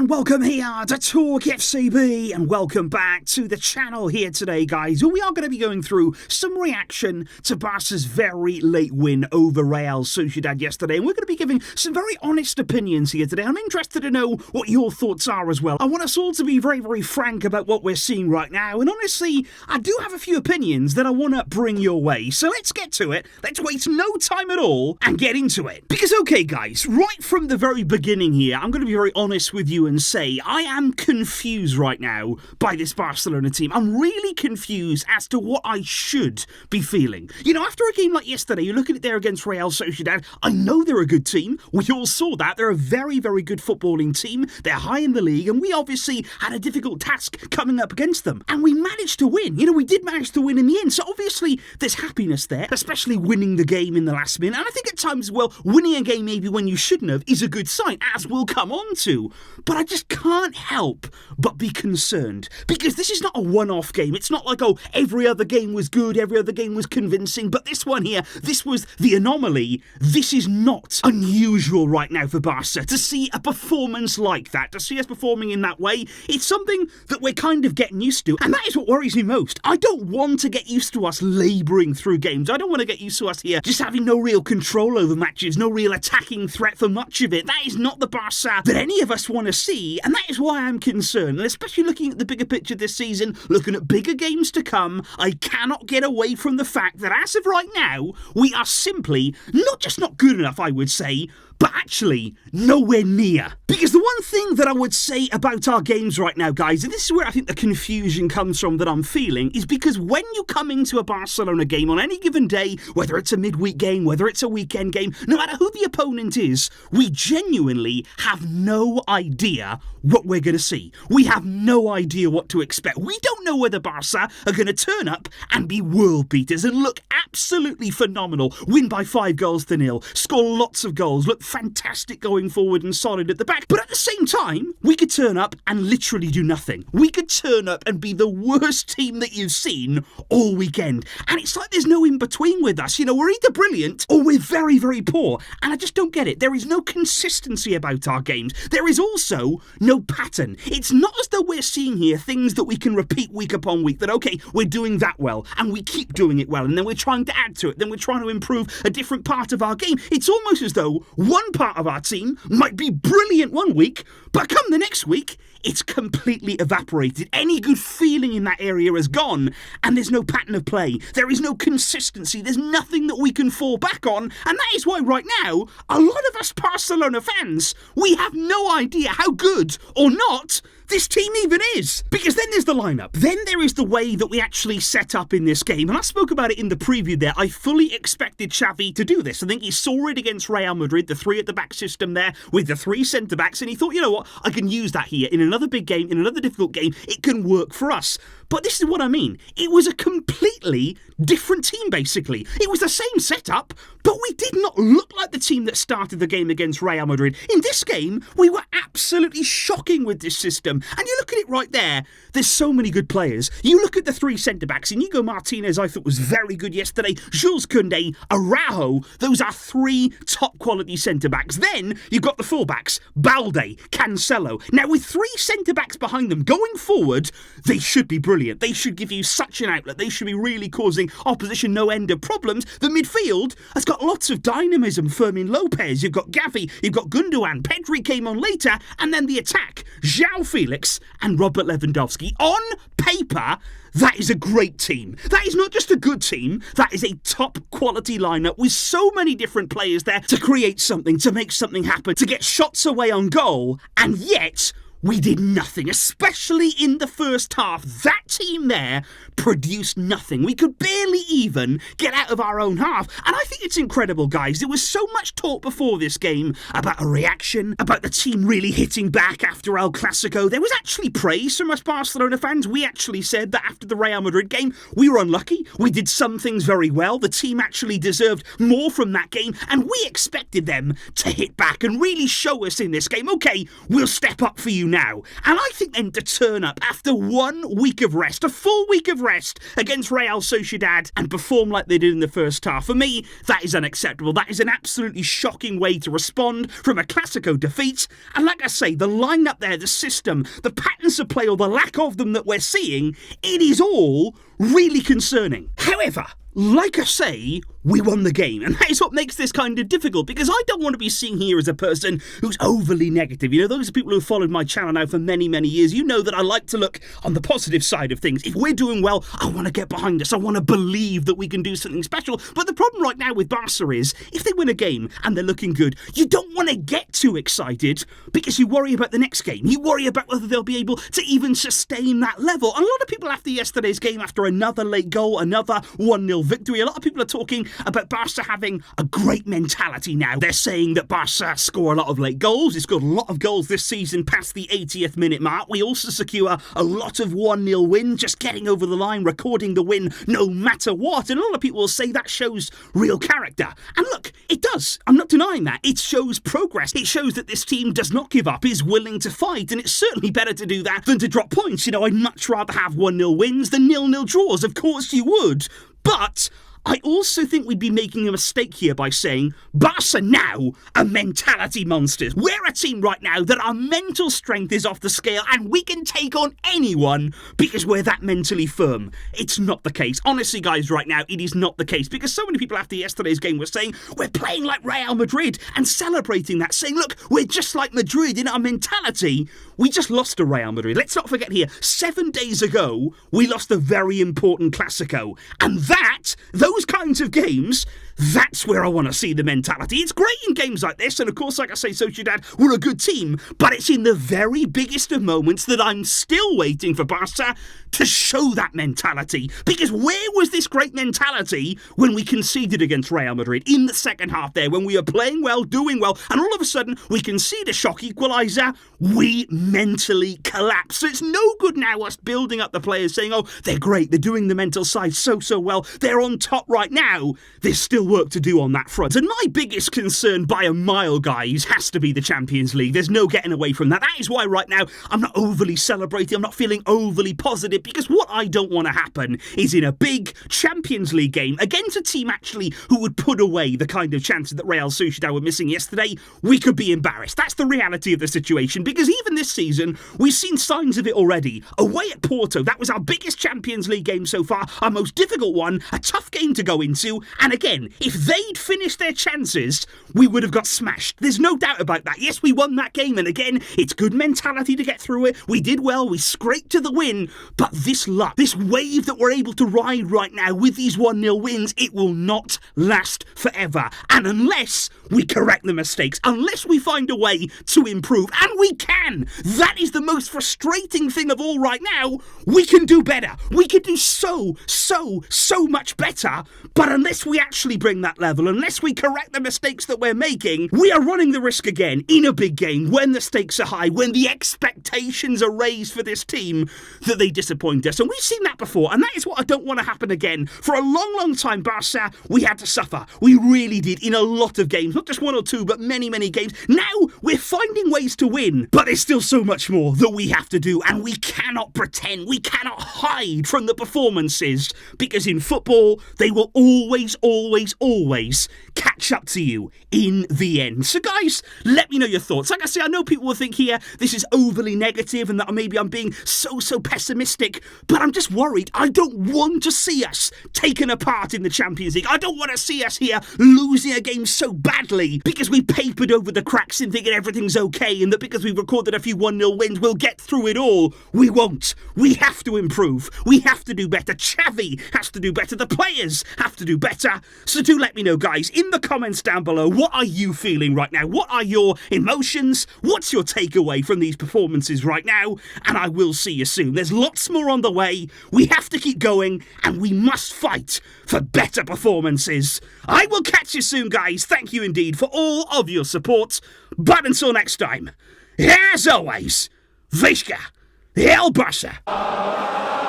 and welcome here to TalkFCB, and welcome back to the channel here today, guys. We are going to be going through some reaction to Barca's very late win over Real Sociedad yesterday, and we're going to be giving some very honest opinions here today. I'm interested to know what your thoughts are as well. I want us all to be very, very frank about what we're seeing right now, and honestly, I do have a few opinions that I want to bring your way. So let's get to it. Let's waste no time at all and get into it. Because, okay, guys, right from the very beginning here, I'm going to be very honest with you and say I am confused right now by this Barcelona team. I'm really confused as to what I should be feeling. You know, after a game like yesterday, you look at it there against Real Sociedad, I know they're a good team. We all saw that. They're a very, very good footballing team. They're high in the league, and we obviously had a difficult task coming up against them. And we managed to win. You know, we did manage to win in the end. So obviously there's happiness there, especially winning the game in the last minute. And I think at times as well, winning a game maybe when you shouldn't have is a good sign, as we'll come on to. But I just can't help but be concerned, because this is not a one-off game. It's not like, oh, every other game was good, every other game was convincing, but this one here, this was the anomaly. This is not unusual right now for Barca. To see a performance like that, to see us performing in that way, it's something that we're kind of getting used to, and that is what worries me most. I don't want to get used to us labouring through games. I don't want to get used to us here just having no real control over matches, no real attacking threat for much of it. That is not the Barca that any of us want to see, and that is why I'm concerned. And especially looking at the bigger picture this season, looking at bigger games to come, I cannot get away from the fact that as of right now, we are simply not just not good enough, I would say, but actually nowhere near. Because the one thing that I would say about our games right now, guys, and this is where I think the confusion comes from that I'm feeling, is because when you come into a Barcelona game on any given day, whether it's a midweek game, whether it's a weekend game, no matter who the opponent is, we genuinely have no idea what we're going to see. We have no idea what to expect. We don't know whether Barca are going to turn up and be world beaters and look absolutely phenomenal, win by 5-0, score lots of goals, look fantastic going forward and solid at the back. But at the same time, we could turn up and literally do nothing. We could turn up and be the worst team that you've seen all weekend. And it's like there's no in-between with us. You know, we're either brilliant or we're very, very poor. And I just don't get it. There is no consistency about our games. There is also no pattern. It's not as though we're seeing here things that we can repeat week upon week, that, okay, we're doing that well, and we keep doing it well, and then we're trying to add to it, then we're trying to improve a different part of our game. It's almost as though one part of our team might be brilliant one week, but come the next week, it's completely evaporated. Any good feeling in that area is gone, and there's no pattern of play. There is no consistency. There's nothing that we can fall back on, and that is why right now, a lot of us Barcelona fans, we have no idea how good or not this team even is. Because then there's the lineup. Then there is the way that we actually set up in this game. And I spoke about it in the preview there. I fully expected Xavi to do this. I think he saw it against Real Madrid, the 3 at the back system there with the 3 centre-backs, and he thought, you know what, I can use that here in another big game, in another difficult game. It can work for us. But this is what I mean. It was a completely different team, basically. It was the same setup, but we did not look like the team that started the game against Real Madrid. In this game, we were absolutely shocking with this system. And you look at it right there, there's so many good players. You look at the 3 centre-backs, Inigo Martinez, I thought was very good yesterday. Jules Koundé, Araujo, those are 3 top-quality centre-backs. Then you've got the full-backs, Balde, Cancelo. Now, with 3 centre-backs behind them going forward, they should be brilliant. They should give you such an outlet. They should be really causing opposition no end of problems. The midfield has got lots of dynamism. Fermin Lopez, you've got Xavi, you've got Gundogan, Pedri came on later, and then the attack, João Felix and Robert Lewandowski. On paper, that is a great team. That is not just a good team, that is a top quality lineup with so many different players there to create something, to make something happen, to get shots away on goal, and yet we did nothing, especially in the first half. That team there produced nothing. We could barely even get out of our own half. And I think it's incredible, guys. There was so much talk before this game about a reaction, about the team really hitting back after El Clasico. There was actually praise from us Barcelona fans. We actually said that after the Real Madrid game, we were unlucky. We did some things very well. The team actually deserved more from that game, and we expected them to hit back and really show us in this game, okay, we'll step up for you now. And I think then to turn up after 1 week of rest, a full week of rest against Real Sociedad and perform like they did in the first half, for me, that is unacceptable. That is an absolutely shocking way to respond from a Clasico defeat. And like I say, the lineup there, the system, the patterns of play or the lack of them that we're seeing, it is all really concerning. However, like I say, we won the game, and that is what makes this kind of difficult, because I don't want to be seen here as a person who's overly negative. You know, those are people who have followed my channel now for many, many years. You know that I like to look on the positive side of things. If we're doing well, I want to get behind us. I want to believe that we can do something special. But the problem right now with Barca is, if they win a game and they're looking good, you don't want to get too excited because you worry about the next game. You worry about whether they'll be able to even sustain that level. And a lot of people after yesterday's game, after another late goal, another 1-0 victory, a lot of people are talking about Barca having a great mentality now. They're saying that Barca score a lot of late goals. It's got a lot of goals this season past the 80th minute mark. We also secure a lot of 1-0 wins, just getting over the line, recording the win no matter what. And a lot of people will say that shows real character. And look, it does. I'm not denying that. It shows progress. It shows that this team does not give up, is willing to fight, and it's certainly better to do that than to drop points. You know, I'd much rather have 1-0 wins than 0-0 draws. Of course you would. But I also think we'd be making a mistake here by saying Barca now are mentality monsters. We're a team right now that our mental strength is off the scale and we can take on anyone because we're that mentally firm. It's not the case. Honestly, guys, right now, it is not the case, because so many people after yesterday's game were saying we're playing like Real Madrid and celebrating that, saying, look, we're just like Madrid in our mentality. We just lost to Real Madrid. Let's not forget here, 7 days ago, we lost a very important Clasico. And those kinds of games, that's where I want to see the mentality. It's great in games like this, and of course, like I say, Sociedad were a good team, but it's in the very biggest of moments that I'm still waiting for Barca to show that mentality. Because where was this great mentality when we conceded against Real Madrid in the second half there, when we were playing well, doing well, and all of a sudden we concede a shock equaliser, we mentally collapse. So it's no good now us building up the players saying, oh, they're great, they're doing the mental side so well, they're on top right now. There's still work to do on that front. And my biggest concern by a mile, guys, has to be the Champions League. There's no getting away from that. That is why right now I'm not overly celebrating, I'm not feeling overly positive, because what I don't want to happen is in a big Champions League game against a team actually who would put away the kind of chances that Real Sociedad were missing yesterday, we could be embarrassed. That's the reality of the situation, because even this season, we've seen signs of it already. Away at Porto, that was our biggest Champions League game so far, our most difficult one, a tough game to go into, and again, if they'd finished their chances, we would have got smashed. There's no doubt about that. Yes, we won that game, and again, it's good mentality to get through it. We did well, we scraped to the win, but this luck, this wave that we're able to ride right now with these 1-0 wins, it will not last forever. And unless we correct the mistakes, unless we find a way to improve, and we can, that is the most frustrating thing of all right now, we can do better. We can do so much better, but unless we actually bring that level, unless we correct the mistakes that we're making, we are running the risk again in a big game when the stakes are high, when the expectations are raised for this team, that they disappoint us. And we've seen that before, and that is what I don't want to happen again. For a long time, Barca, we had to suffer. We really did in a lot of games, not just one or two, but many games. Now we're finding ways to win, but there's still so much more that we have to do, and we cannot pretend, we cannot hide from the performances, because in football, they will always catch up to you in the end. So guys, let me know your thoughts. Like I say, I know people will think here this is overly negative and that maybe I'm being so pessimistic, but I'm just worried. I don't want to see us taken apart in the Champions League. I don't want to see us here losing a game so badly because we papered over the cracks and thinking everything's okay, and that because we've recorded a few 1-0 wins, we'll get through it all. We won't. We have to improve. We have to do better. Xavi has to do better. The players have to do better. So do let me know, guys, in the comments down below, what are you feeling right now? What are your emotions? What's your takeaway from these performances right now? And I will see you soon. There's lots more on the way. We have to keep going, and we must fight for better performances. I will catch you soon, guys. Thank you indeed for all of your support. But until next time, as always, Visca, El Barça.